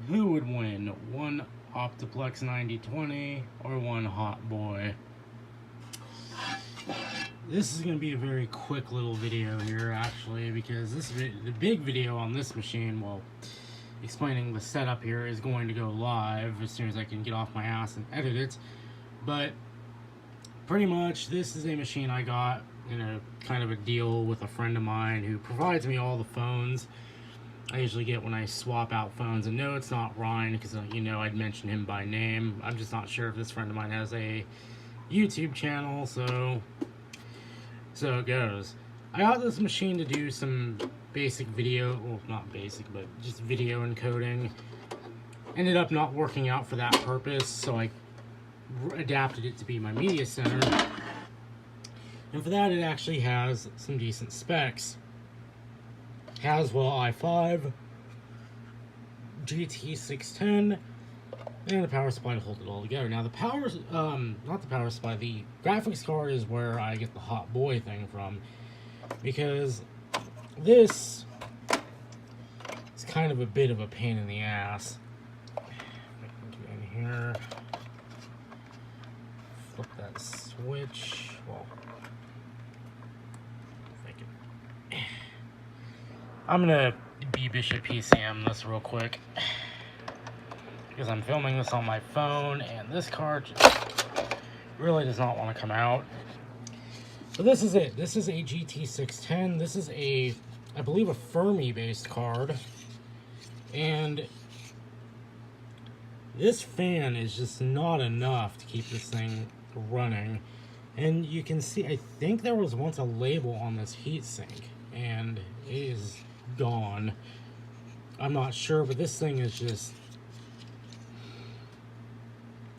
Who would win, one Optiplex 9020 or one Hot Boy? This is going to be a very quick little video here, actually, because the big video on this machine, well, explaining the setup here, is going to go live as soon as I can get off my ass and edit it. But pretty much, this is a machine I got in a kind of a deal with a friend of mine who provides me all the phones I usually get when I swap out phones. And no, it's not Ryan, because you know I'd mention him by name. I'm just not sure if this friend of mine has a YouTube channel, so it goes. I got this machine to do some basic video, well, not basic, but just video encoding. Ended up not working out for that purpose, so I adapted it to be my media center. And for that, it actually has some decent specs. Haswell i5, GT610, and the power supply to hold it all together. Now the power, not the power supply, the graphics card is where I get the Hot Boy thing from, because this is kind of a bit of a pain in the ass. If I can get in here, flip that switch. Well, I'm gonna B Bishop PCM this real quick because I'm filming this on my phone and this card just really does not want to come out. So this is it. This is a GT610. This is a, I believe, a Fermi based card, and this fan is just not enough to keep this thing running. And you can see, I think there was once a label on this heatsink, and it is gone. I'm not sure, but this thing is just,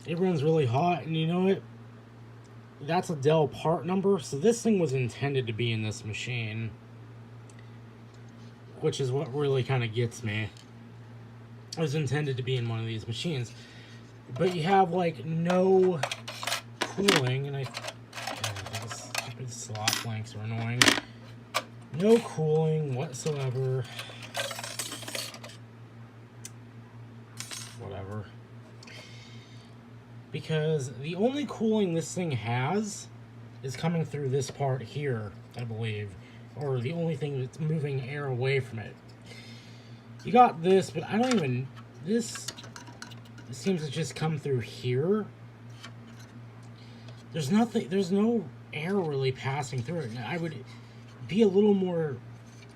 it runs really hot. And you know what, that's a Dell part number, so this thing was intended to be in this machine, which is what really kind of gets me. It was intended to be in one of these machines, but you have like no cooling, and these stupid slot blanks are annoying. No cooling whatsoever. Whatever. Because the only cooling this thing has is coming through this part here, I believe. Or the only thing that's moving air away from it. You got this, but I don't even... This seems to just come through here. There's nothing... There's no air really passing through it. I would be a little more,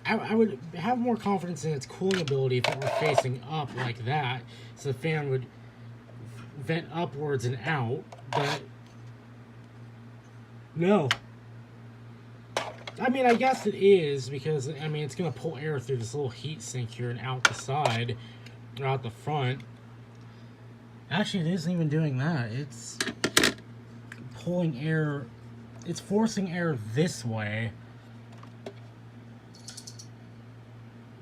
I would have more confidence in its cooling ability if it were facing up like that, so the fan would vent upwards and out, but no. I mean, I guess it is, because, I mean, it's going to pull air through this little heat sink here and out the side, or out the front. Actually, it isn't even doing that. It's pulling air, it's forcing air this way,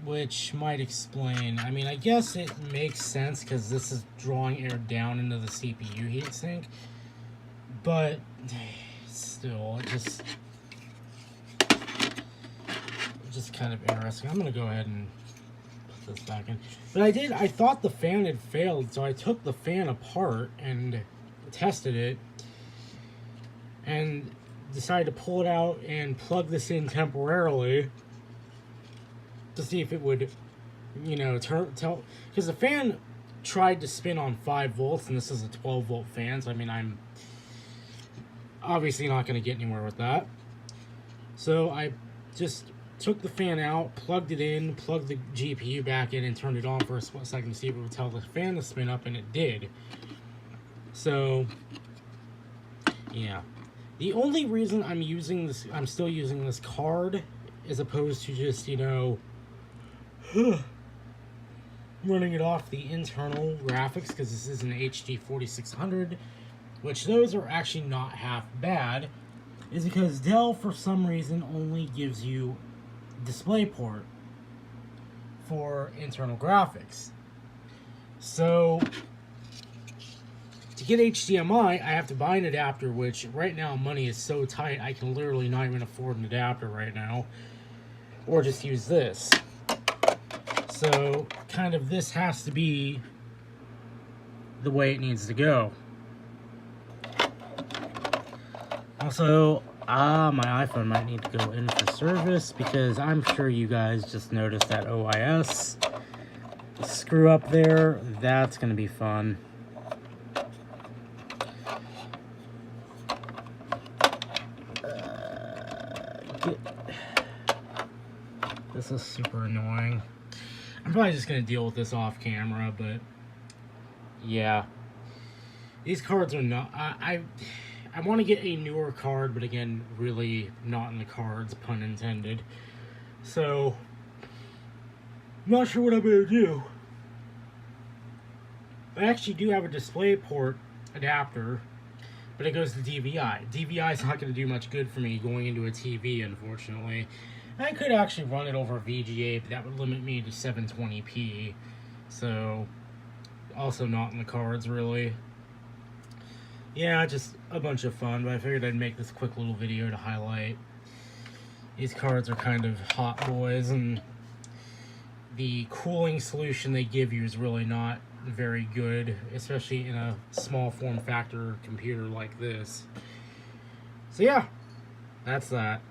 which might explain. I mean, I guess it makes sense because this is drawing air down into the CPU heatsink, but still, it's just kind of interesting. I'm gonna go ahead and put this back in. But I thought the fan had failed, so I took the fan apart and tested it, and decided to pull it out and plug this in temporarily to see if it would, you know, tell, because the fan tried to spin on 5 volts, and this is a 12 volt fan, so I mean, I'm obviously not going to get anywhere with that. So I just took the fan out, plugged it in, plugged the GPU back in, and turned it on for a split second to see if it would tell the fan to spin up, and it did. So yeah, the only reason I'm still using this card, as opposed to just, you know, running it off the internal graphics, because this is an HD 4600, which those are actually not half bad, is because Dell, for some reason, only gives you DisplayPort for internal graphics. So to get HDMI, I have to buy an adapter, which right now money is so tight I can literally not even afford an adapter right now, or just use this. So kind of this has to be the way it needs to go. Also, my iPhone might need to go in for service because I'm sure you guys just noticed that OIS screw up there. That's going to be fun. This is super annoying. I'm probably just going to deal with this off camera, but yeah. These cards are not... I want to get a newer card, but again, really not in the cards, pun intended. So, I'm not sure what I'm going to do. I actually do have a DisplayPort adapter, but it goes to DVI. DVI is not going to do much good for me going into a TV, unfortunately. I could actually run it over VGA, but that would limit me to 720p. So, also not in the cards, really. Yeah, just a bunch of fun, but I figured I'd make this quick little video to highlight. These cards are kind of hot boys, and the cooling solution they give you is really not very good, especially in a small form factor computer like this. So yeah, that's that.